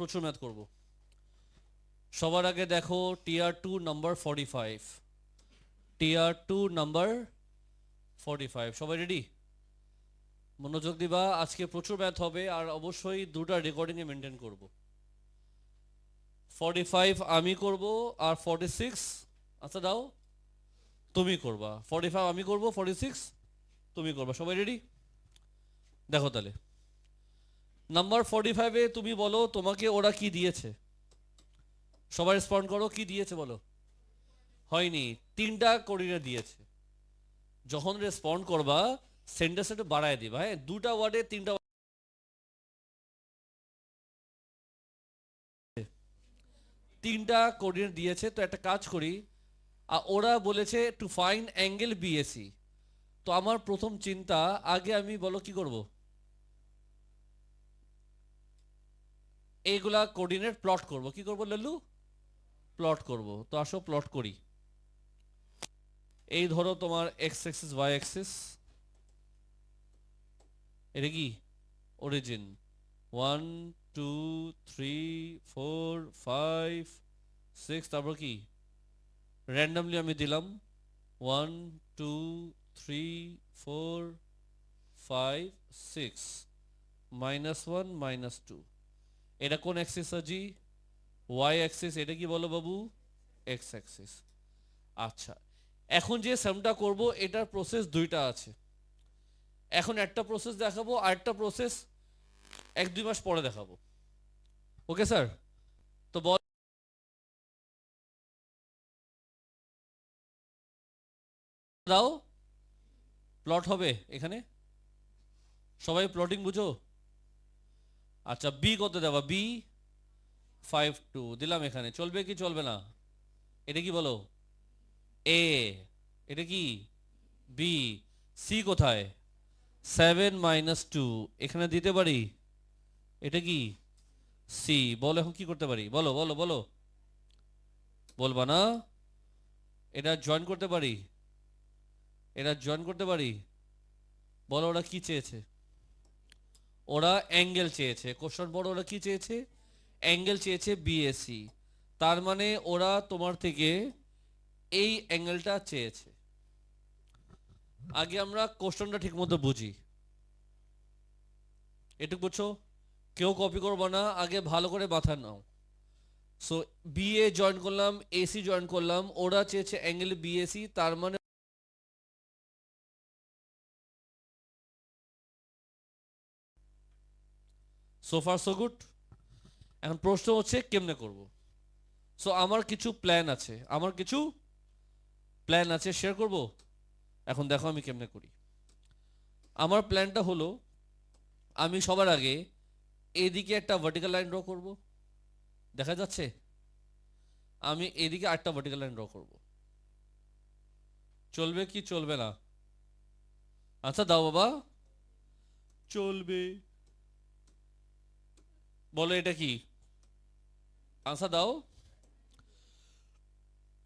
প্রচুর ম্যাথ করব। সবার আগে দেখো টিয়ার 2 নাম্বার 45, টিয়ার 2 নাম্বার 45। সবাই রেডি? মনোযোগ দিবা, আজকে প্রচুর ম্যাথ হবে আর অবশ্যই দুটো রেকর্ডিংয়ে মেনটেন করব। 45 আমি করব আর 46 আচ্ছা দাও তুমি করবা। 45 আমি করব, 46 তুমি করবা। সবাই রেডি? দেখো তাহলে নাম্বার 45-এ তুমি বলো তোমাকে ওরা কি দিয়েছে। সবাই রেসপন্ড করো, কি দিয়েছে বলো। হয়নি, তিনটা কোঅর্ডিনেট দিয়েছে। যখন রেসপন্ড করবা সেন্টেন্স একটু বাড়ায় দিবা, হ্যাঁ, দুটা ওয়ার্ডে তিনটা তিনটা কোঅর্ডিনেট দিয়েছে। তো একটা কাজ করি, ওরা বলেছে টু ফাইন্ড অ্যাঙ্গেল বিএসি। তো আমার প্রথম চিন্তা, আগে আমি বলো কি করব, এইগুলা কোঅর্ডিনেট প্লট করব। কি করব লাল্লু? প্লট করব। তো আসো প্লট করি। এই ধরো তোমার এক্স অ্যাক্সিস ওয়াই অ্যাক্সিস, এটা কি অরিজিন 1 2 3 4 5 6, তারপর কি র্যান্ডমলি আমি দিলাম 1 2 3 4 5 6 -1 -2। এটা কোন অ্যাক্সিস আজি? Y axis. এটা কি বলো বাবু? X axis. আচ্ছা, এখন যে সামটা করব এটার প্রসেস দুইটা আছে। এখন একটা প্রসেস দেখাবো আর একটা প্রসেস 1-2 মাস পরে দেখাবো। Okay sir? তো বল দাও, প্লট হবে এখানে। সবাই প্লটিং বুঝো? আচ্ছা, বি কত দেবা? বি 5 2 দিলাম এখানে। চলবে কি চলবে না? এটা কি বলো? এ। এটা কি? বি। সি কোথায়? 7 - 2 এখানে দিতে পারি। এটা কি? সি। বলো এখন কি করতে পারি? বলো বলো বলো। বলবা না? এটা জয়েন করতে পারি, এটা জয়েন করতে পারি। বলো ওরা কি চেয়েছে? ওরা অ্যাঙ্গেল চেয়েছে। কোশ্চেন পড়ো, ওরা কি চেয়েছে? অ্যাঙ্গেল চেয়েছে বিএসি। তার মানে ওরা তোমার থেকে এই অ্যাঙ্গেলটা চেয়েছে। আগে আমরা কোশ্চেনটা ঠিক মতো বুঝি। এটুকু বুঝছো? কেউ কপি করবো না, আগে ভালো করে মাথা নাও। সো বিএ জয়েন করলাম, এসি জয়েন করলাম, ওরা চেয়েছে অ্যাঙ্গেল বিএসি, তার মানে সো ফার সো গুড। এখন প্রশ্ন হচ্ছে কেমনে করব। সো আমার কিছু প্ল্যান আছে, আমার কিছু প্ল্যান আছে, শেয়ার করব। এখন দেখো আমি কেমনে করি। আমার প্ল্যানটা হলো, আমি সবার আগে এদিকে একটা ভার্টিক্যাল লাইন ড্র করব। দেখা যাচ্ছে? আমি এদিকে আরেকটা ভার্টিক্যাল লাইন ড্র করব। চলবে কি চলবে না? আচ্ছা দাও বাবা। চলবে। বলো এটা কি? আনসার দাও।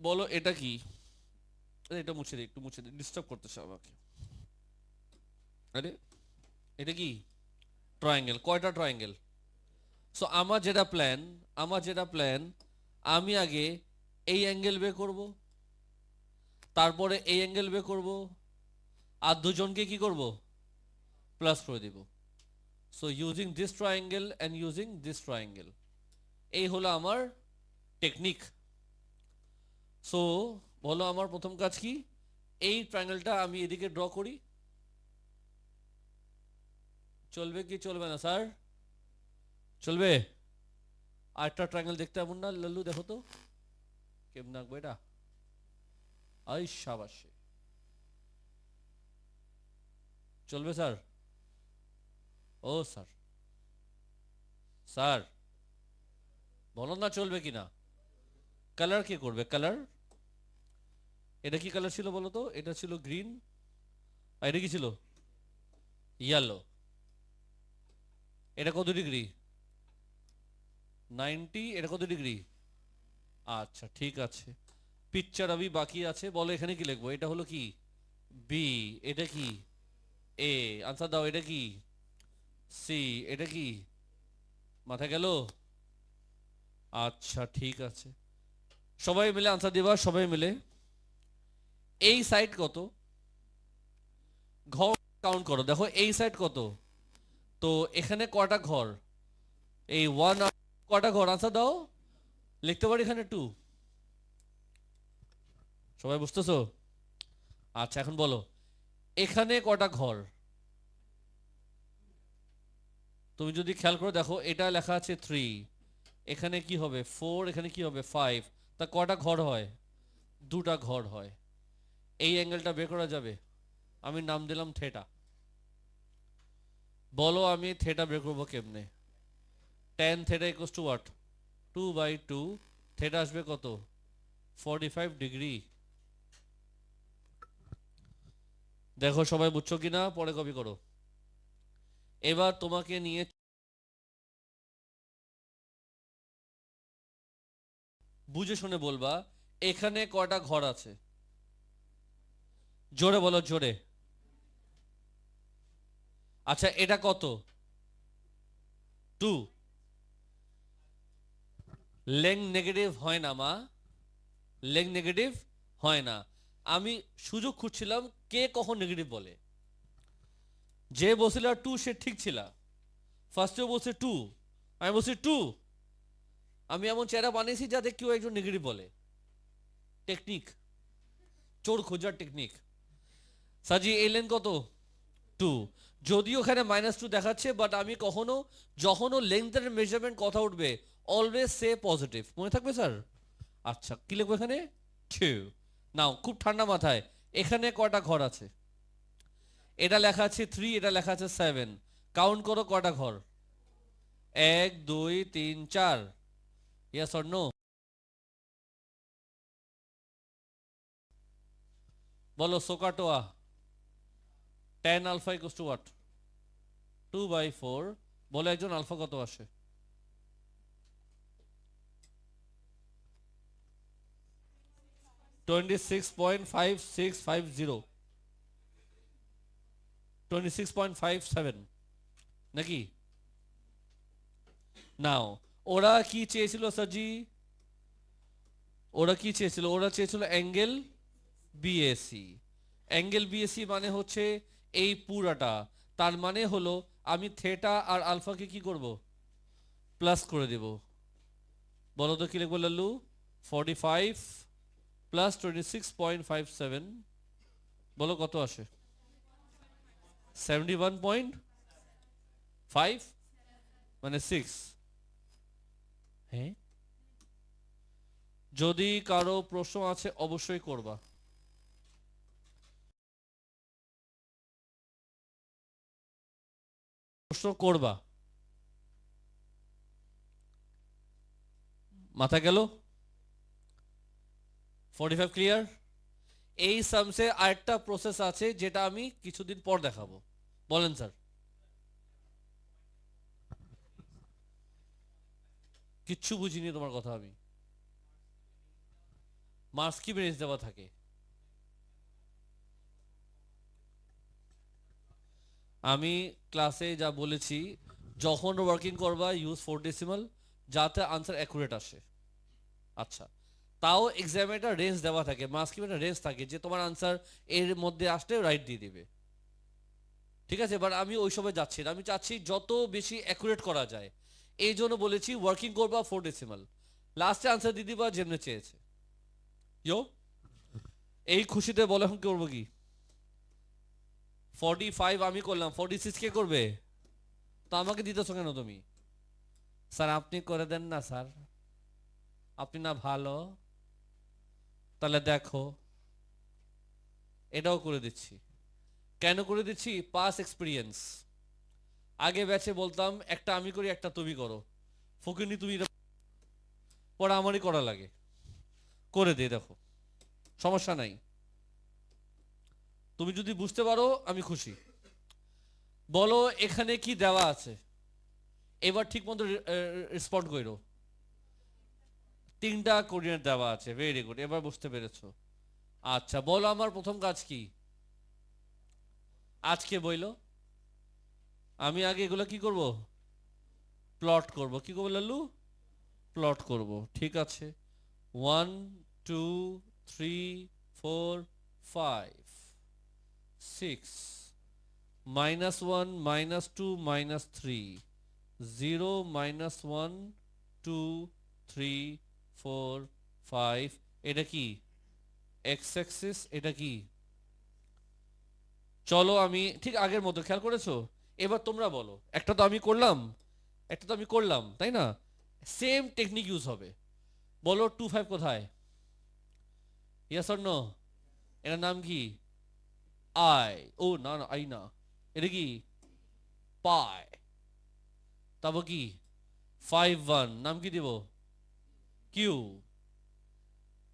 বলো এটা কি? এটা মুছে দিই, একটু মুছে দিই, ডিস্টার্ব করতেছে আমাকে। আরে এটা কি? ট্রায়াঙ্গেল। কয়টা ট্রায়াঙ্গেল? সো আমার যেটা প্ল্যান, আমি আগে এই অ্যাঙ্গেল বের করব, তারপরে এই অ্যাঙ্গেল বের করব, আর দুজনকে কি করব? প্লাস করে দিব। So using this triangle and using this triangle, এই হলো আমার টেকনিক। সো বলো আমার প্রথম কাজ কি? এই ট্রায়াঙ্গেলটা আমি এদিকে ড্র করি। চলবে কি চলবে না স্যার? চলবে। আরেকটা ট্রায়াঙ্গেল দেখতে এমন না লাল্লু, দেখো তো কেমন আঁকবো এটা। আই সাবাসে। চলবে স্যার? ও স্যার, স্যার বলো না চলবে কি না। কালার কে করবে? কালার এটা কি কালার ছিল বলো তো? এটা ছিল গ্রিন, আর এটা কি ছিল? ইয়েলো। এটা কত ডিগ্রি? 90। এটা কত ডিগ্রি? আচ্ছা ঠিক আছে। পিকচার আমি বাকি আছে। বলো এখানে কি লিখবো? এটা হলো কি? বি। এটা কি? এ। আনসার দাও। এটা কি? সি। এটা কি? মাথা গেল? আচ্ছা ঠিক আছে, সবাই মিলে আনসার দিবা, সবাই মিলে। এই সাইড কত, ঘর কাউন্ট করো, দেখো এই সাইড কত, তো এখানে কটা ঘর, এই ওয়ান কটা ঘর, আনসার দাও। লিখতে পারি এখানে 2, সবাই বুঝতেছো? আচ্ছা এখন বলো এখানে কটা ঘর, তুমি যদি খেয়াল করো দেখো এটা লেখা আছে 3, এখানে কি হবে 4, এখানে কি হবে 5, তা কটা ঘর হয়, 2টা ঘর হয়। এই অ্যাঙ্গেলটা বের করা যাবে, আমি নাম দিলাম থেটা। বলো আমি থেটা বের করবো কেমনে? tan theta equals to what, 2/2, theta আসবে কত, 45 ডিগ্রি। দেখো সবাই বুঝছো কিনা, পরে কপি করো। এবার তোমাকে নিয়ে বুঝে শুনে বলবা এখানে কয়টা ঘর আছে, জোরে বলো জোরে। আচ্ছা এটা কত, 2, লেং নেগেটিভ হয় না মা, লেং নেগেটিভ হয় না। আমি সুযোগ খুঁজছিলাম কে কখন নেগেটিভ বলে, যে বলছিল 2 সে ঠিক ছিল, ফার্স্টেও বলছে 2, আমি বলছি 2, আমি এমন চেহারা বানিয়েছি যাতে কেউ একজন নেগেটিভ বলে। টেকনিক, চোর খোঁজার টেকনিক। সাজি এই লেন কত, 2, যদিও ওখানে -2 দেখাচ্ছে, বাট আমি কখনো যখনও লেন্থের মেজারমেন্ট কথা উঠবে অলওয়েজ সে পজিটিভ, মনে থাকবে স্যার? আচ্ছা কি লিখবো এখানে, 2। নাও খুব ঠান্ডা মাথায়, এখানে কয়টা ঘর আছে, এটা লেখা আছে 3, এটা লেখা আছে 7, কাউন্ট করো কয়টা ঘর, 1 2 3 4, ইয়েস অর নো? বলো SOHCAHTOA, tan alpha equals to what, 2/4, বলে একজন আলফা কত আসে? 26.5650, 26.57 নাকি? নাও ওরা কি চেয়েছিল সাজি, ওরা কি চেয়েছিল, ওরা চেয়েছিল অ্যাঙ্গেল বিএসি। অ্যাঙ্গেল বিএসি মানে হচ্ছে এই পুরাটা, তার মানে হলো আমি থেটা আর আলফাকে কি করব, প্লাস করে দেব। বলো তো কি লিখবো লাল্লু, 45 প্লাস 26.57, বলো কত আসে, 71.5 মানে 6। হ্যাঁ, যদি কারো প্রশ্ন আছে অবশ্যই করবা। প্রশ্ন করবা, মাথা গেল? 45 ক্লিয়ার? এই সামসে আরেকটা প্রসেস আছে যেটা আমি কিছুদিন পর দেখাবো, বলেন স্যার। কিচ্ছু বুঝিনি তোমার কথা আমি, মার্কস কি রেঞ্জ দেওয়া থাকে? আমি ক্লাসে যা বলেছি, যখন ওয়ার্কিং করবা ইউজ 4 ডেসিমাল, যাতে আনসার অ্যাকুরেট আসে। আচ্ছা, তাও এক্সামে একটা রেঞ্জ দেওয়া থাকে, মার্কস কি একটা রেঞ্জ থাকে যে তোমার আনসার এর মধ্যে আসলে রাইট দিয়ে দিবে, ঠিক আছে? বাট আমি ওই সময় যাচ্ছি না, আমি চাচ্ছি যত বেশি অ্যাকুরেট করা যায়, এই জন্য বলেছি ওয়ার্কিং করবা 4 ডেসিমাল, লাস্টে আনসার দিয়ে দিবা যেমনি চেয়েছে। ইয়ো, এই খুশিতে বলো এখন করবো কি? 45 আমি করলাম, 46 কে করবে? তো আমাকে দিতেছো কেন তুমি? স্যার আপনি করে দেন না স্যার, আপনি না ভালো। তাহলে দেখো এটাও করে দিচ্ছি। কেন করে দিচ্ছি? Pass experience. আগে ব্যাচে বলতাম একটা আমি করি একটা তুমি করো, ফকিনি তুমি পড়া আমারই করা লাগে, করে দিই দেখো, সমস্যা নাই। তুমি যদি বুঝতে পারো আমি খুশি। বলো এখানে কি দেওয়া আছে, এবার ঠিক মতো রেসপন্ড করো। 3টা কোঅর্ডিনেট দেওয়া আছে, ভেরি গুড, এবার বুঝতে পেরেছো। আচ্ছা বলো আমার প্রথম কাজ কি আজকে বইলো? আমি আগে এগুলো কি করব, প্লট করব। কি করবো লাল্লু? প্লট করব, ঠিক আছে। 1 2 3 4 5 6 -1 -2 -3 0 -1 2 3 4 5। এটা কি এক্স অ্যাক্সিস, এটা কি? চলো আমি ঠিক আগের মতো, খেয়াল করেছো? এবার তোমরা বলো, একটা তো আমি করলাম, একটা তো আমি করলাম, তাই না? সেম টেকনিক ইউজ হবে। বলো 2 5 কোথায়? Yes or no? এটার নাম কি? আই। ও না না, আই না, এটা কি? পাই। তারপর কি? 5 1 নাম কি দিব? কিউ।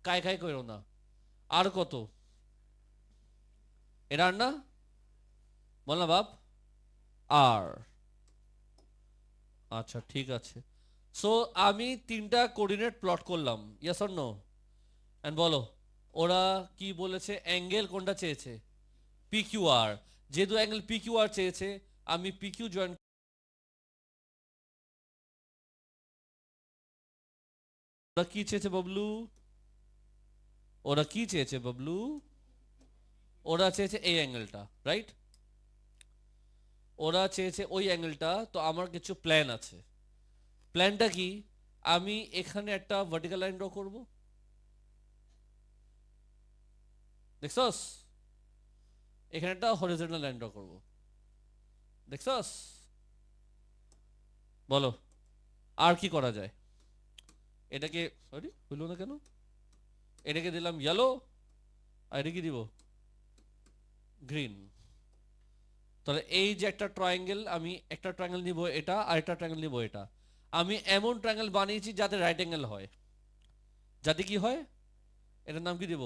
কাই কাই করো না। আর কত? এটা আর না, বল না বাপ। আর আচ্ছা ঠিক আছে। সো আমি তিনটা কোঅর্ডিনেট প্লট করলাম, ইয়েস অর নো? এন্ড বলো ওরা কি বলেছে, অ্যাঙ্গেল কোনটা চেয়েছে? P Q R. যেহেতু অ্যাঙ্গেল পি কিউ আর চেয়েছে, আমি পি কিউ জয়েন। ওরা কি চেয়েছে বাবলু? ওরা কি চেয়েছে বাবলু? ওরা চেয়েছে এই অ্যাঙ্গেলটা, রাইট? ওরা চেয়েছে ওই অ্যাঙ্গেলটা। তো আমার কিছু প্ল্যান আছে। প্ল্যানটা কি? আমি এখানে একটা ভার্টিক্যাল লাইন ড্র করব, দেখছস? এখানে একটা হরিজন্টাল লাইন ড্র করব, দেখছস? বলো আর কি করা যায়? এটাকে, সরি হইল না কেন? এটাকে দিলাম ইয়েলো, আর এটা কি দিব? গ্রিন। তাহলে এই যে একটা ট্রায়াঙ্গেল, আমি একটা ট্রায়াঙ্গেল নিব এটা, আর একটা ট্রায়াঙ্গেল নিব এটা। আমি এমন ট্রায়াঙ্গেল বানিয়েছি যাতে রাইট অ্যাঙ্গেল হয়। যাতে কি হয়? এটার নাম কি দিব?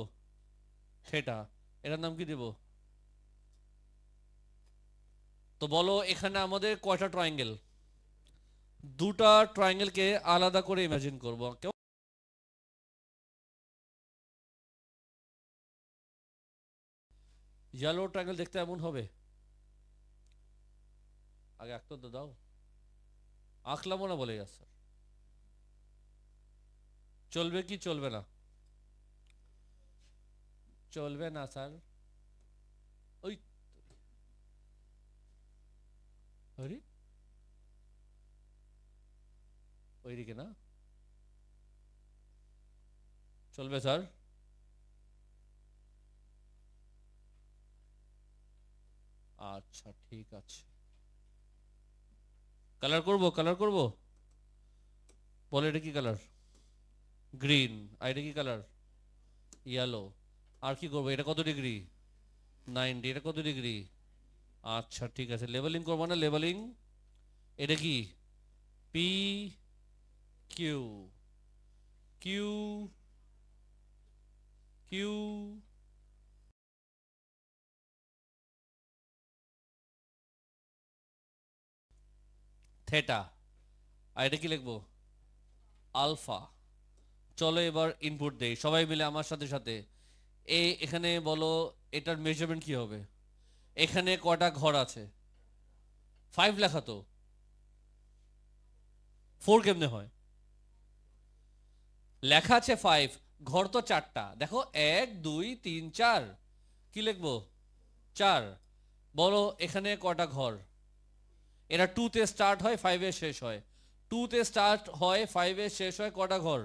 থেটা। এটার নাম কি দিব? তো বলো এখানে আমাদের কয়টা ট্রায়াঙ্গেল? দুটা ট্রায়াঙ্গেলকে আলাদা করে ইমাজিন করব, কেউ? ইয়েলো ট্রায়াঙ্গেল দেখতে এমন হবে। আগে আঁকতে তো দাও। আঁকলামও না বলে গেছে। চলবে কি চলবে না? চলবে না স্যার। ওই, আরে ওইদিকে না, চলবে স্যার। আচ্ছা ঠিক আছে, কালার করব, কালার করব। বলে এটা কি কালার? গ্রিন। আর এটা কি কালার? ইয়েলো। আর কি করবো? এটা কত ডিগ্রি? 90। এটা কত ডিগ্রি? আচ্ছা ঠিক আছে, লেবেলিং করবো না, লেবেলিং। এটা কি? P Q. Q Q theta. আর এটা কি লিখবো? আলফা। চলো এবার ইনপুট দেই সবাই মিলে আমার সাথে সাথে। এখানে বলো এটার মেজারমেন্ট কি হবে? এখানে কটা ঘর আছে? 5 লেখা তো। 4 কেমনে হয়? লেখা আছে 5, ঘর তো 4টা, দেখো 1 2 3 4। কি লিখবো? 4। বলো এখানে কটা ঘর? এরা 2 তে স্টার্ট হয় 5 এ শেষ হয়। 2 তে স্টার্ট হয় 5 এ শেষ হয়, কটা ঘর?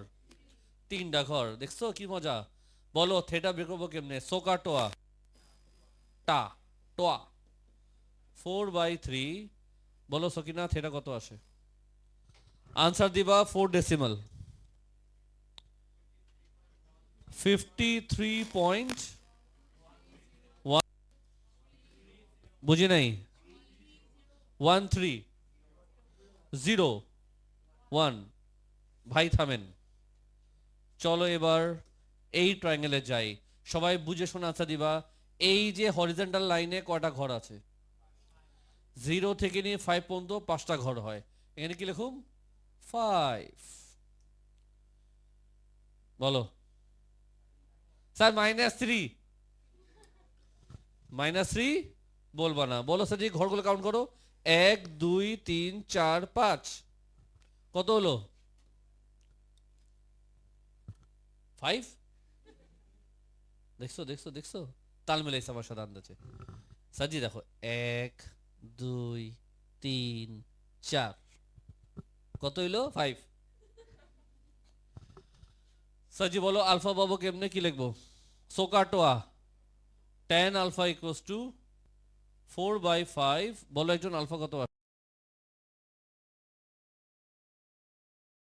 3টা ঘর। দেখছো কি মজা? বলো থেটা বের করবো কেমনে? সোকা টোয়া। টা টোয়া। 4/3। বলো সকিনা থেটা কত আসে? আনসার দিবা 4 ডেসিমাল। 53.1। বুঝি নাই। 1301। ভাই থামেন। চলো এবার এই ট্রায়াঙ্গেলে যাই। সবাই বুঝে শোনা আনসার দিবা। এই যে হরিজন্টাল লাইনে কয়টা ঘর আছে? 0 থেকে নিয়ে 5 পর্যন্ত 5টা ঘর হয়। এখানে কি লিখুম? 5। বলো স্যার -3। -3 বলবা না, বলো স্যার ঘরগুলো কাউন্ট করো। 1 2 3 4 5। কত হলো? 5, দেখছো দেখছো দেখছো, তাল মিলাইছে আমার সাথে আন্দাজে। সাজি দেখো, 1 2 3 4, কত হইলো? 5। সাজি বলো আলফা পাবো কেমনে, কি লিখবো? সোকাটোয়া, 10 আলফা ইকুয়ালস টু 4/5। বলো একজন আলফা কত আসে?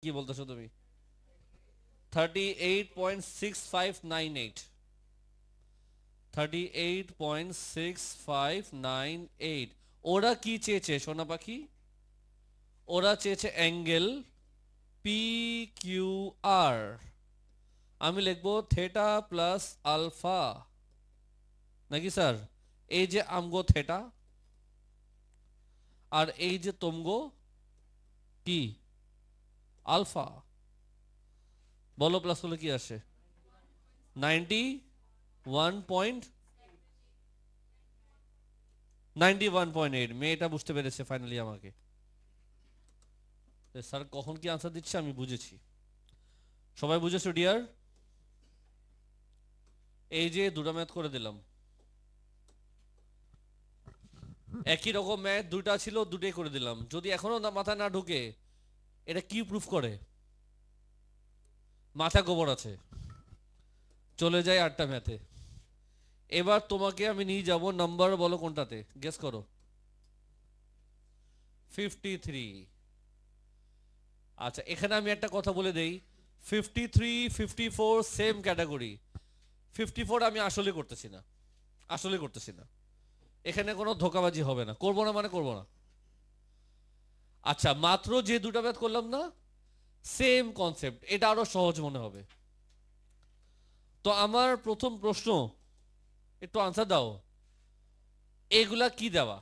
কি বলতেছো তুমি? 38.6598, 38.6598। ওরা কি চেয়েছে সোনা পাখি? ওরা চেয়েছে অ্যাঙ্গেল পি কিউ আর। আমি লিখবো থেটা প্লাস আলফা, নাকি স্যার? এই যে আমগো থেটা, আর এই যে তোমগো কি আলফা। বলো প্লাস হলে কি আসে? 91.8। মেয়েটা বুঝতে পেরেছে ফাইনালি আমাকে। স্যার কখন কি আনসার দিচ্ছে আমি বুঝেছি। সবাই বুঝেছো ডিয়ার? এই যে দুটো ম্যাথ করে দিলাম, একই রকম ম্যাথ দুইটা ছিল, দুটোই করে দিলাম। যদি এখনো না মাথায় না ঢুকে, এটা কি প্রুফ করে? মাথা গোবর আছে। চলে যায় 8টা ম্যাথে। এবার তোমাকে আমি নিয়ে যাব নাম্বার, বলো কোনটাতে, গেস করো। 53। আচ্ছা এখানে আমি একটা কথা বলে দেই, 53 54 সেম ক্যাটাগরি। 54 আমি আসলে করতেছি না, আসলে করতেছি না। এখানে কোনো ধোকাবাজি হবে না, করবো না মানে করবো না। আচ্ছা মাত্র যে দুটো ম্যাথ করলাম না, সেম কনসেপ্ট, এটা আরো সহজ মনে হবে। তো আমার প্রথম প্রশ্ন, একটু আনসার দাও। এগুলা কি দেওয়া?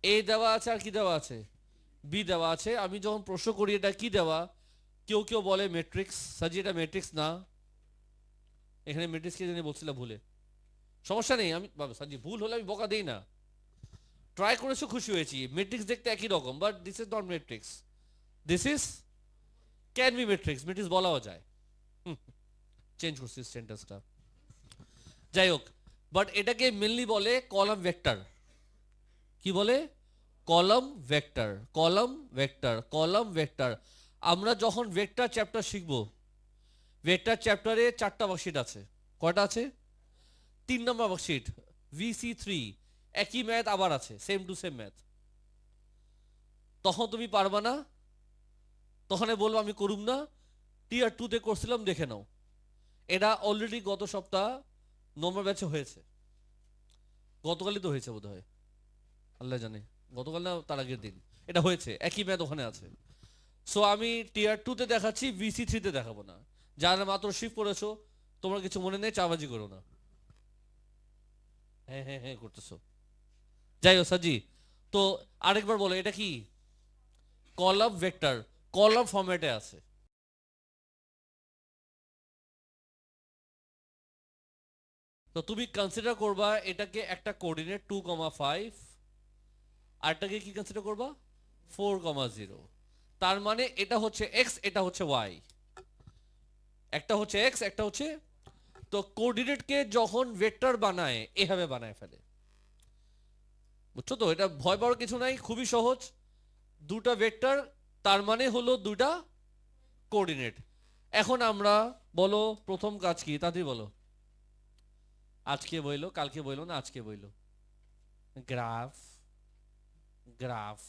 এ দেওয়া আছে, আর কি দেওয়া আছে? বি দেওয়া আছে। আমি যখন প্রশ্ন করি এটা কি দেওয়া, কেউ কেউ বলে ম্যাট্রিক্স। সাজি এটা ম্যাট্রিক্স না, এখানে ম্যাট্রিক্স কে জানি বলছিলাম ভুলে। সমস্যা নেই, আমি সাজি ভুল হলে আমি বকা দিই না। ট্রাই করেছো, খুশি হয়েছি। ম্যাট্রিক্স দেখতে একই রকম, but this is not matrix, this is can be matrix. Matrix বলাও যায়। চেঞ্জ করছি সেন্টেন্সটা, যাই হোক। বাট এটাকে মেনলি বলে কলাম ভেক্টর। কি বলে? Column vector, column vector, column vector. আমরা যখন ভেক্টর চ্যাপ্টার শিখব, ভেক্টর চ্যাপ্টারে 4টা ওয়ার্কশিট আছে। কয়টা আছে? 3 নম্বর ওয়ার্কশিট VC3। একই ম্যাথ আবার আছে, সেম টু সেম ম্যাথ। তখন তুমি পারবা না, তখন বলবো আমি করুম না, টিয়ার 2 তে করছিলাম দেখে নাও। এটা অলরেডি গত সপ্তাহ নম্বর ব্যাচে হয়েছে, গতকালই তো হয়েছে বোধ হয়, আল্লাহ জানে, গতকাল না তার আগের দিন এটা হয়েছে। একই ম্যাথ ওখানে আছে। সো আমি টিয়ার 2 তে দেখাচ্ছি, VC3 তে দেখাবো না। যারা মাত্র শিফট করেছো, তোমার কিছু মনে নেই, চাবাজি করো না। হ্যাঁ হ্যাঁ হ্যাঁ করতেছো। যাই হোক সাজি, তো আরেকবার বলো এটা কি? কলাম ভেক্টর, কলাম ফরম্যাটে আছে। তো তুমি কনসিডার করবা এটাকে একটা কোঅর্ডিনেট 2,5, আরটাকে কি কনসিডার করবা? 4,0। তার মানে এটা হচ্ছে এক্স, এটা হচ্ছে ওয়াই। একটা হচ্ছে এক্স, একটা হচ্ছে, তো কোঅর্ডিনেটকে যখন ভেক্টর বানায় এভাবে বানায় ফেলে। বুঝছো তো? এটা ভয় পাওয়ার কিছু নাই, খুবই সহজ। দুটা ভেক্টর, তার মানে হলো দুটা কোঅর্ডিনেট। এখন আমরা, বলো প্রথম কাজ কি, তাড়াতাড়ি বলো। আজকে বইলো, কালকে বইলো না, আজকে বইলো। গ্রাফ, গ্রাফ,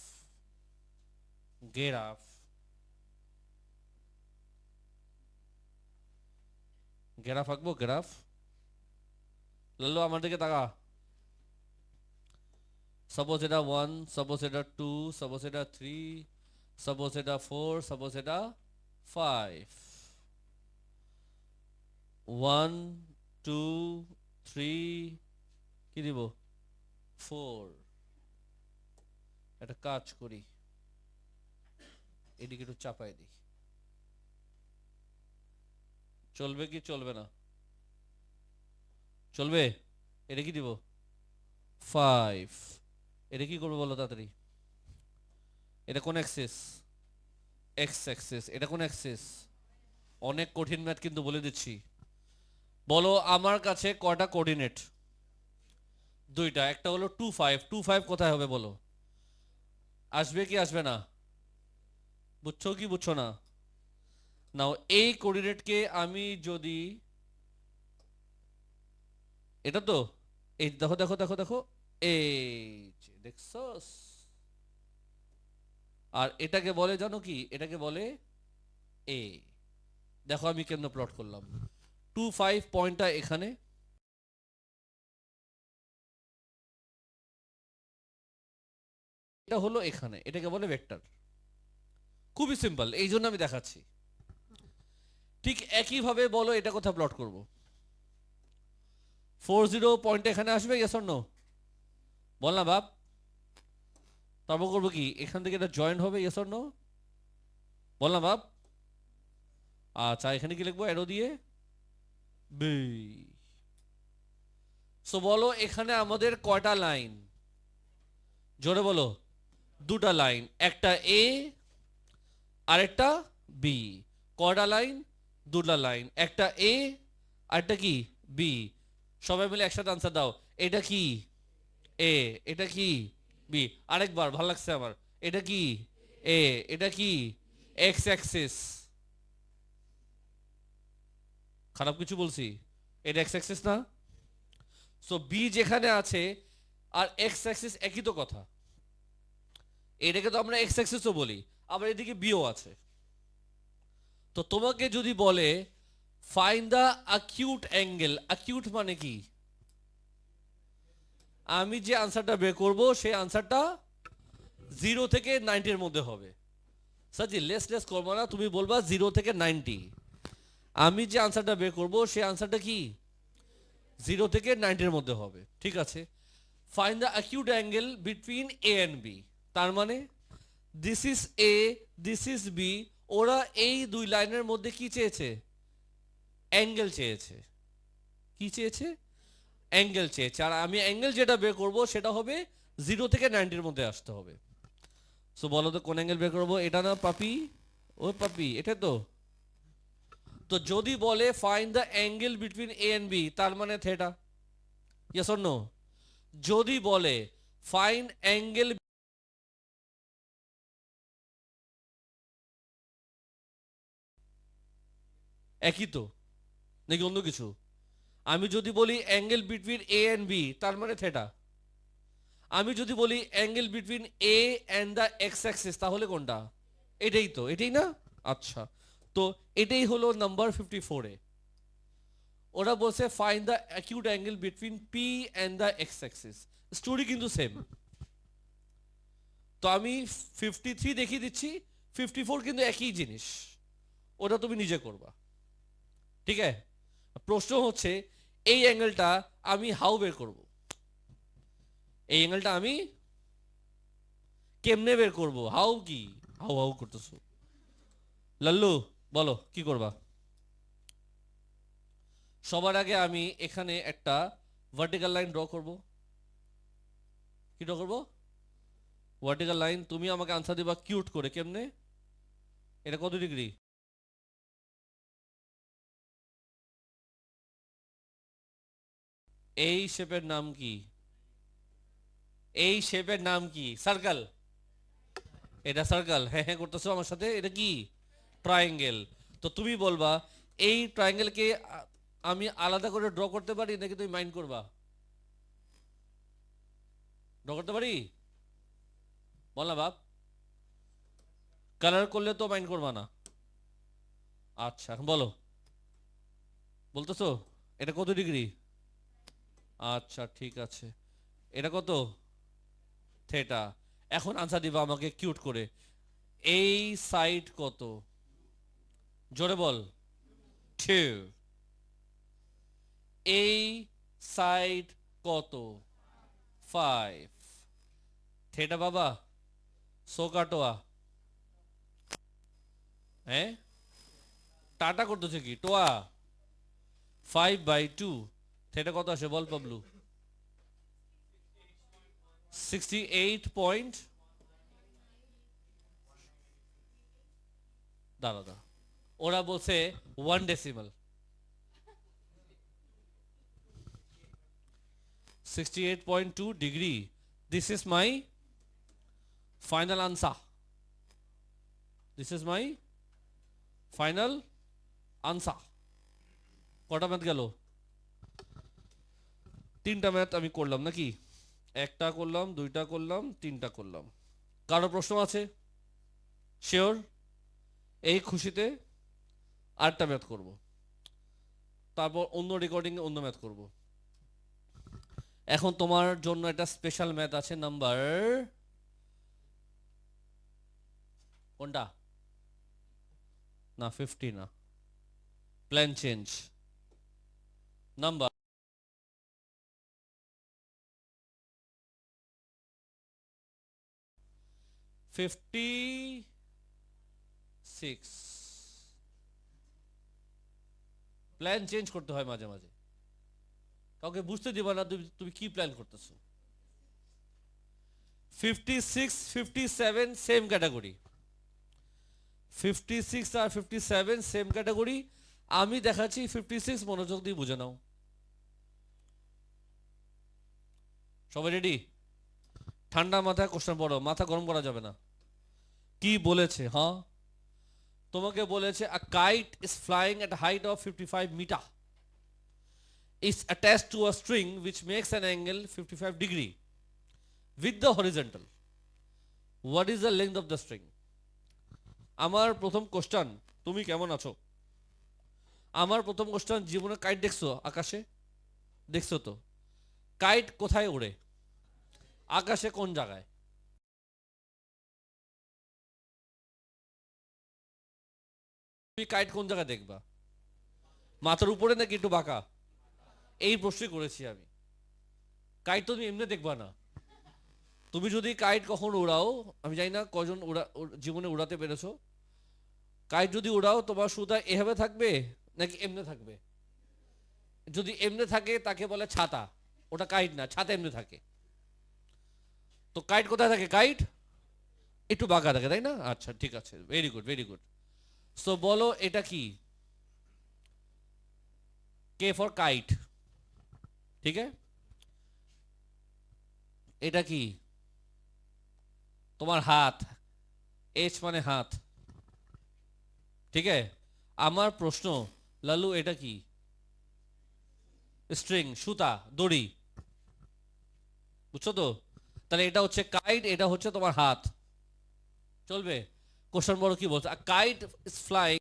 গ্রাফ, গ্রাফ আঁকবো, গ্রাফ। লাল্লু আমার দিকে তাকা। সাপোজ এটা 1, সাপোজ এটা 2, সাপোজ এটা 3, সাপোজ এটা 4, সাপোজ এটা 5। 1 2 3, কি দিব? 4। একটা কাজ করি, এদিকে একটু চাপাই দিই। চলবে কি চলবে না? চলবে। এটা কি দিব? 5। এটা কি করবো বলো তাড়াতাড়ি? এটা কোন অ্যাক্সিস? X Axis. এটা কোন অ্যাক্সিস? অনেক কঠিন ম্যাথ কিন্তু বলে দিচ্ছি। বলো আমার কাছে কয়টা কোঅর্ডিনেট? দুইটা। একটা হলো 2 5, 2 5 কোথায় হবে বলো? আসবে কি আসবে না? বুঝছো কি বুঝছো না? নাও এই কোঅর্ডিনেটকে আমি যদি, এটা তো, এই দেখো দেখো দেখো দেখো, এই যে দেখছস, আর এটাকে বলে জানো কি? এটাকে বলে এ। দেখো আমি কেমন প্লট করলাম। 2 5 পয়েন্টটা এখানে, এটা হলো এখানে, এটাকে বলে ভেক্টর। খুবই সিম্পল, এই জন্য আমি দেখাচ্ছি। ঠিক একইভাবে বলো এটা কোথায় প্লট করব? 40 পয়েন্ট এখানে আসবে, ইয়েস অর নো? বল না বাপ। তারপর করবো কি? এখান থেকে এটা জয়েন্ট হবে, ইয়েস অর নো? বল না বাপ। আচ্ছা এখানে কি লিখবো অ্যারো দিয়ে? বি। সো বলো এখানে আমাদের কয়টা লাইন? জোরে বলো। দুটা লাইন, একটা এ আরেকটা বি। কয়টা লাইন? দুটা লাইন, একটা এ আরেকটা কি? বি। সবাই মিলে একসাথে আনসার দাও। এটা কি? এ। এটা কি? বি। আরেকবার, ভালো লাগছে আমার। এটা কি? এ। এটা কি? X Axis. খারাপ কিছু বলছি? এটা এক্স অ্যাক্সিস না? সো বি যেখানে আছে আর এক্স অ্যাক্সিস একই তো কথা। এটাকে তো আমরা এক্স অ্যাক্সিসও বলি, আবার এদিকে বিও আছে। তো তোমাকে যদি বলে find the acute angle, acute মানে কি? আমি যে আনসারটা বের করব সেই আনসারটা 0 থেকে 90 এর মধ্যে হবে। সাজি লেস লেস করবো না, তুমি বলবা 0 থেকে 90। আমি যে আনসারটা বের করব সেই আনসারটা কি? 0 থেকে 90 এর মধ্যে হবে, ঠিক আছে? Find the acute angle between A and B. তার মানে this is A, this is B. ওরা এই দুই লাইনের মধ্যে কি চেয়েছে? অ্যাঙ্গেল চেয়েছে। কি চেয়েছে? অ্যাঙ্গেল চেয়েছে। আর আমি অ্যাঙ্গেল যেটা বের করব সেটা হবে 0 থেকে 90 এর মধ্যে আসতে হবে। সো বলো তো কোন অ্যাঙ্গেল বের করবো? এটা না পাপি? ও পাপি, এটা তো। তো যদি বলে find the angle between A and B, তার মানে থেটা। Yes or no? যদি বলে ফাইন্ড অ্যাঙ্গেল, একই তো নাকি অন্য কিছু? আমি যদি বলি angle between A and B, তার মানে থেটা। আমি যদি বলি angle between A and the X axis, তাহলে কোনটা? এটাই তো, এটাই না? আচ্ছা, তো এটাই হলো নাম্বার 54 এ। ওরা বলছে find the acute angle between P and the X axis. Story কিন্তু সেম। তো আমি 53 দেখিয়ে দিচ্ছি, 54 কিন্তু একই জিনিস। ওটা তুমি নিজে করবা, ঠিক আছে? প্রশ্ন হচ্ছে এই অ্যাঙ্গেলটা আমি হাউ বের করব? এই অ্যাঙ্গেলটা আমি কেমনে বের করব? হাউ কি? হাউ হাউ করতেছো লাল্লু, বলো কি করবা? সবার আগে আমি এখানে একটা ভার্টিক্যাল লাইন ড্র করব। কি ড্র করব? Vertical line. তুমি আমাকে আনসার দিবা কিউট করে, কেমনে? এটা কত ডিগ্রি? এই শেপের নাম কি? এই শেপের নাম কি? সার্কেল। এটা সার্কেল, হ্যাঁ হ্যাঁ করতেছো আমার সাথে। এটা কি? ট্রায়াঙ্গেল। তো তুমি বলবা এই ট্রায়াঙ্গেলকে আমি আলাদা করে ড্র করতে পারি নাকি তুমি মাইন্ড করবা? ড্র করতে পারি? বল না বাপ। কালার করলে তো মাইন্ড করবা না। আচ্ছা এখন বলো, বলতেছো এটা কত ডিগ্রি? আচ্ছা ঠিক আছে, এটা কত? থেটা। এখন আনসার দিবা আমাকে কিউট করে। এই সাইড কত? জোরে বল। 2। এই সাইড কত? 5। থেটা বাবা, সো কাটোয়া। হ্যাঁ, টাটা করতেছে কি টোয়া? 5/2। থেটা কত আসে বল পাবলু? 68 পয়েন্ট। দাঁড়া দাঁড়া, ওরা বলছে 1 decimal. 68.2 degree, this is my final answer, this is my final answer. কটা ম্যাথ গেল? 3টা ম্যাথ আমি করলাম নাকি? 1টা করলাম, 2টা করলাম, 3টা করলাম। কারো প্রশ্ন আছে? শিওর? এই খুশিতে আরেকটা ম্যাথ করব, তারপর অন্য রেকর্ডিং এ অন্য ম্যাথ করব। এখন তোমার জন্য একটা স্পেশাল ম্যাথ আছে, নাম্বার কোনটা? না 50 না, plan change. Number 56। Plan change করতে হয় মাঝে মাঝে, কাউকে বুঝতে দিবা না তুমি কি প্ল্যান করতেছো। 56 57 সেম ক্যাটাগরি, 56 আর 57 সেম ক্যাটাগরি। আমি দেখাচ্ছি 56, মনোযোগ দিয়ে বুঝে নাও। সবাই রেডি? ঠান্ডা মাথায় কোশ্চেন পড়ো, মাথা গরম করা যাবে না। কি বলেছে? হ্যাঁ, তোমাকে বলেছে a kite is flying at height of 55 metre, is attached to a string which makes an angle 55 degree with the horizontal. What is the length of the string? আমার প্রথম কোশ্চেন, তুমি কেমন আছো? আমার প্রথম কোশ্চেন, জীবনে কাইট দেখছো আকাশে? দেখছো তো? কাইট কোথায় ওড়ে? আকাশে কোন জায়গায়? তুমি কাইট কোন জায়গায় দেখবা? মাথার উপরে নাকি একটু বাঁকা? এই প্রশ্নই করেছি আমি। কাইট তো তুমি এমনি দেখবা না। তুমি যদি কাইট কখন উড়াও, আমি জানি না কজন জীবনে উড়াতে পেরেছো। কাইট যদি উড়াও, তোমার সুতা এভাবে থাকবে নাকি এমনি থাকবে? যদি এমনি থাকে তাকে বলে ছাতা, ওটা কাইট না, ছাতা এমনি থাকে। তো কাইট কোথায় থাকে? কাইট একটু বাঁকা থাকে, তাই না? আচ্ছা ঠিক আছে, very good very good. So বলো এটা কি? কে ফর কাইট, ঠিক আছে। এটা কি? তোমার হাত, এইচ মানে হাত, ঠিক আছে। আমার প্রশ্ন, লালু এটা কি? স্ট্রিং, সুতা, দড়ি, বুঝছো তো? তাহলে এটা হচ্ছে কাইট, এটা হচ্ছে তোমার হাত, চলবে? কোশ্চেন বড় কি বলছে? কাইট ইজ ফ্লাইং,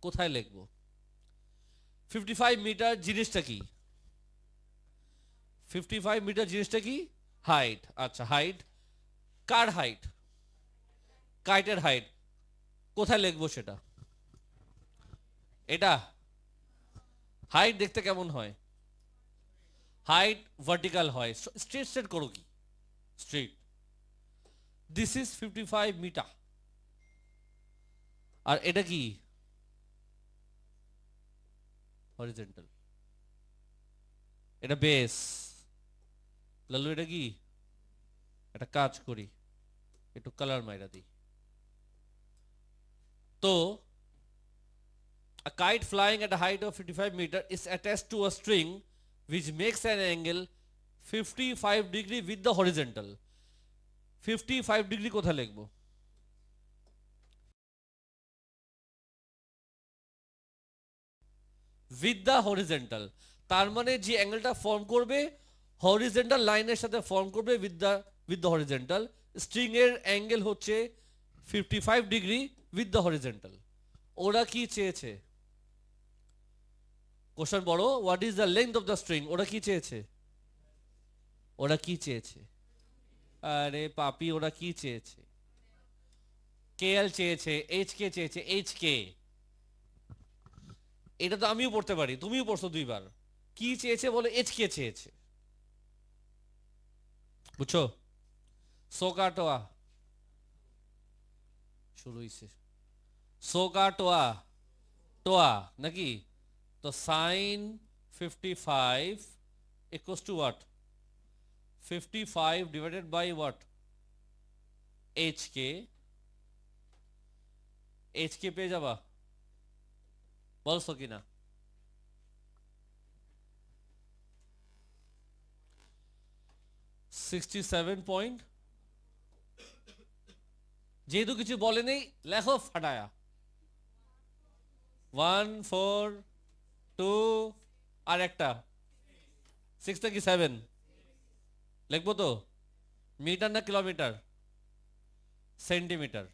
কোথায় লিখবো? 55 মিটার জিনিসটা কি? 55 মিটার জিনিসটা কি? হাইট। আচ্ছা হাইট, কার হাইট? কাইটের হাইট। কোথায় লিখবো সেটা? এটা হাইট দেখতে কেমন হয়? হাইট ভার্টিক্যাল হয়। স্ট্রেট স্ট্রেট করো কি? স্ট্রেট। This is 55 metre. আর এটা কি? হরিজন্টাল। এটা বেস। লালু এটা কি? এটা কাজ করি, একটু কালার মাইরা দিই। তো a kite flying at a height of 55 meter is attached to a string which makes an angle 55 degree with the horizontal. 55 degree কোথায় লিখবো? উইথ দ্য হরিজেন্টাল, তার মানে যে অ্যাঙ্গেলটা ফর্ম করবে হরিজেন্টাল লাইনের সাথে ফর্ম করবে উইথ দ্য হরিজেন্টাল। স্ট্রিং এর অ্যাঙ্গেল হচ্ছে 55 ডিগ্রি উইথ দ্য হরিজেন্টাল। ওরা কি চেয়েছে? কোশ্চেন বড়, what is the length of the string? ওরা কি চেয়েছে? ওরা কি চেয়েছে? আরে পাপি, ওরা কি চেয়েছে? কে এল চেয়েছে, এইচ কে চেয়েছে, এইচ কে। এটা তো আমিও পড়তে পারি, তুমিও পড়ছো 2বার। কি চেয়েছে বলে? এইচ কে চেয়েছে, বুঝছো? সোকা টোয়া শুরু হইছে, সোকা টোয়া, টোয়া নাকি? তো sine 55 equals to what? 55 divided by what? HK. HK পেয়ে যাবা, বলছো কিনা? যেহেতু কিছু বলে নেই, লেখো ফাটায়া। 1 4 2 আর একটা 6 নাকি 7 লিখবো তো? মিটার না কিলোমিটার? সেন্টিমিটার।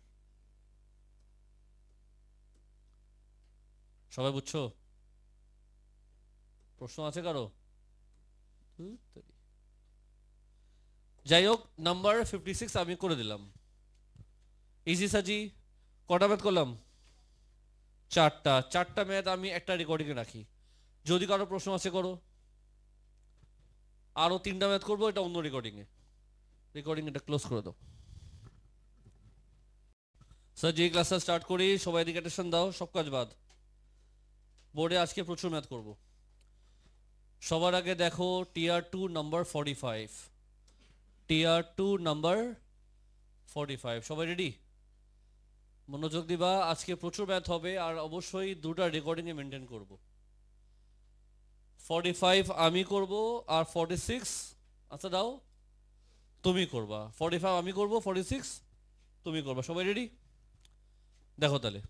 সবাই বুঝছো? প্রশ্ন আছে কারো? যাই হোক, নাম্বার 56 আমি করে দিলাম। ইজি সাজি। কটা ম্যাথ করলাম? চারটা ম্যাথ আমি একটা রেকর্ডিংয়ে রাখি, যদি কারো প্রশ্ন আছে করো। আরো 3টা ম্যাথ করবো, এটা অন্য রেকর্ডিংয়ে। রেকর্ডিং এটা ক্লোজ করে দাও। স্যার যে ক্লাসটা স্টার্ট করি, সবাই এদিকে অ্যাটেনশন দাও, সব কাজ বাদ। বোর্ডে আজকে প্রচুর ম্যাথ করব। সবার আগে দেখো টিয়ার 2 নাম্বার 45। টিয়ার 2 নাম্বার 45, সবাই রেডি? মনোযোগ দিবা, আজকে প্রচুর ম্যাথ হবে, আর অবশ্যই দুটা রেকর্ডিংয়ে মেনটেন করব। 45 আমি করব, আর 46 আচ্ছা দাও তুমি করবা। 45 আমি করব, 46 তুমি করবা। সবাই রেডি? দেখো তাহলে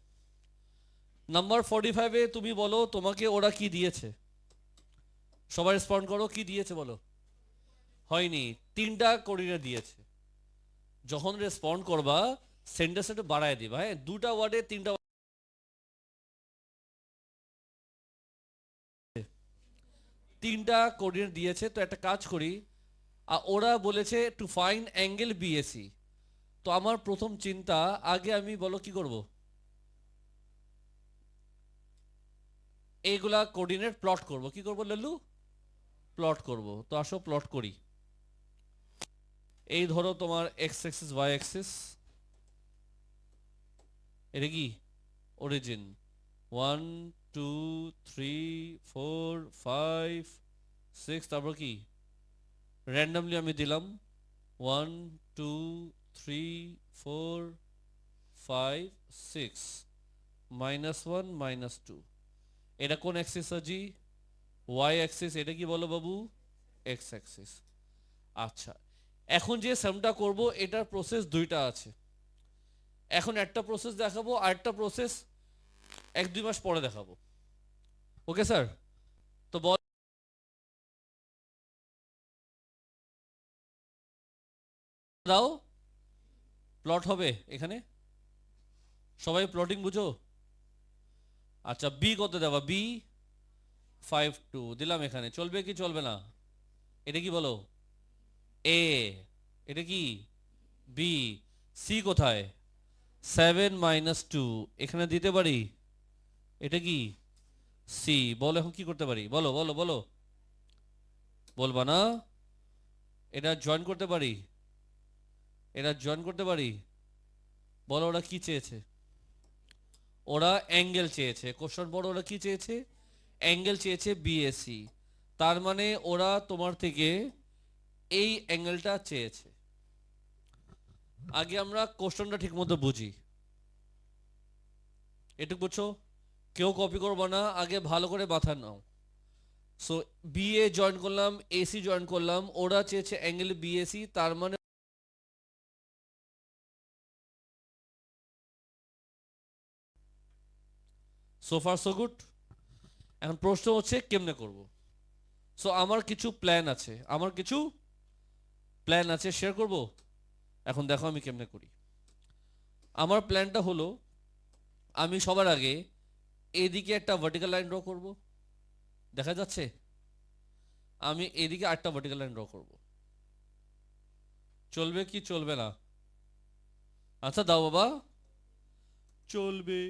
নাম্বার 45-এ তুমি বলো তোমাকে ওরা কি দিয়েছে। সবাই রেসপন্ড করো, কি দিয়েছে বলো। হয়নি, 3টা কোঅর্ডিনেট দিয়েছে। যখন রেসপন্ড করবা সেন্টেন্স একটু বাড়ায় দিবা, হ্যাঁ? 2টা ওয়ার্ডে 3টা কোঅর্ডিনেট দিয়েছে। তো একটা কাজ করি, ওরা বলেছে টু ফাইন্ড অ্যাঙ্গেল বিএসি। তো আমার প্রথম চিন্তা, আগে আমি বলো কি করব, এইগুলা কোঅর্ডিনেট প্লট করব। কি করব লাল্লু? প্লট করব। তো আসো প্লট করি। এই ধরো তোমার এক্স অ্যাক্সিস ওয়াই অ্যাক্সিস, এটা কি অরিজিন। 1 2 3 4 5 6, তারপর কি র্যান্ডমলি আমি দিলাম 1 2 3 4 5 6 -1 -2। এটা কোন অ্যাক্সিস আজি? Y axis. এটা কি বলো বাবু? X axis. আচ্ছা, এখন যে সামটা করব এটার প্রসেস দুইটা আছে। এখন একটা প্রসেস দেখাবো, আর একটা প্রসেস 1-2 মাস পরে দেখাবো। Okay sir? তো বল দাও, প্লট হবে এখানে। সবাই প্লটিং বুঝো? আচ্ছা, বি কত দেবা? বি 5 2 দিলাম এখানে। চলবে কি চলবে না? এটা কি বলো? এ। এটা কি? বি। সি কোথায়? 7 -2 এখানে দিতে পারি। এটা কি? সি। বলো এখন কি করতে পারি? বলো বলো বলো। বলবা না? এটা জয়েন করতে পারি, এটা জয়েন করতে পারি। বলো ওরা কি চেয়েছে? ওরা অ্যাঙ্গেল চেয়েছে। কোশ্চেন পড়ো, ওরা কি চেয়েছে? অ্যাঙ্গেল চেয়েছে বিএসি। তার মানে ওরা তোমার থেকে এই অ্যাঙ্গেলটা চেয়েছে। আগে আমরা কোশ্চেনটা ঠিক মতো বুঝি। এটুকু বুঝছো? কেউ কপি করবো না, আগে ভালো করে মাথা নাও। সো বিএ জয়েন করলাম, এসি জয়েন করলাম, ওরা চেয়েছে অ্যাঙ্গেল বিএসি, তার মানে সো ফার সো গুড। এখন প্রশ্ন হচ্ছে কেমনে করব। সো আমার কিছু প্ল্যান আছে, শেয়ার করব। এখন দেখো আমি কেমনে করি। আমার প্ল্যানটা হলো, আমি সবার আগে এদিকে একটা ভার্টিক্যাল লাইন ড্র করব। দেখা যাচ্ছে? আমি এদিকে আরেকটা ভার্টিক্যাল লাইন ড্র করব। চলবে কি চলবে না? আচ্ছা দাও বাবা। চলবে।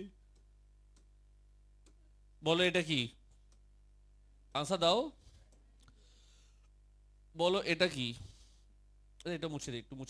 বলো এটা কি? আনসার দাও। বলো এটা কি? এটা মুছে দিই, একটু মুছে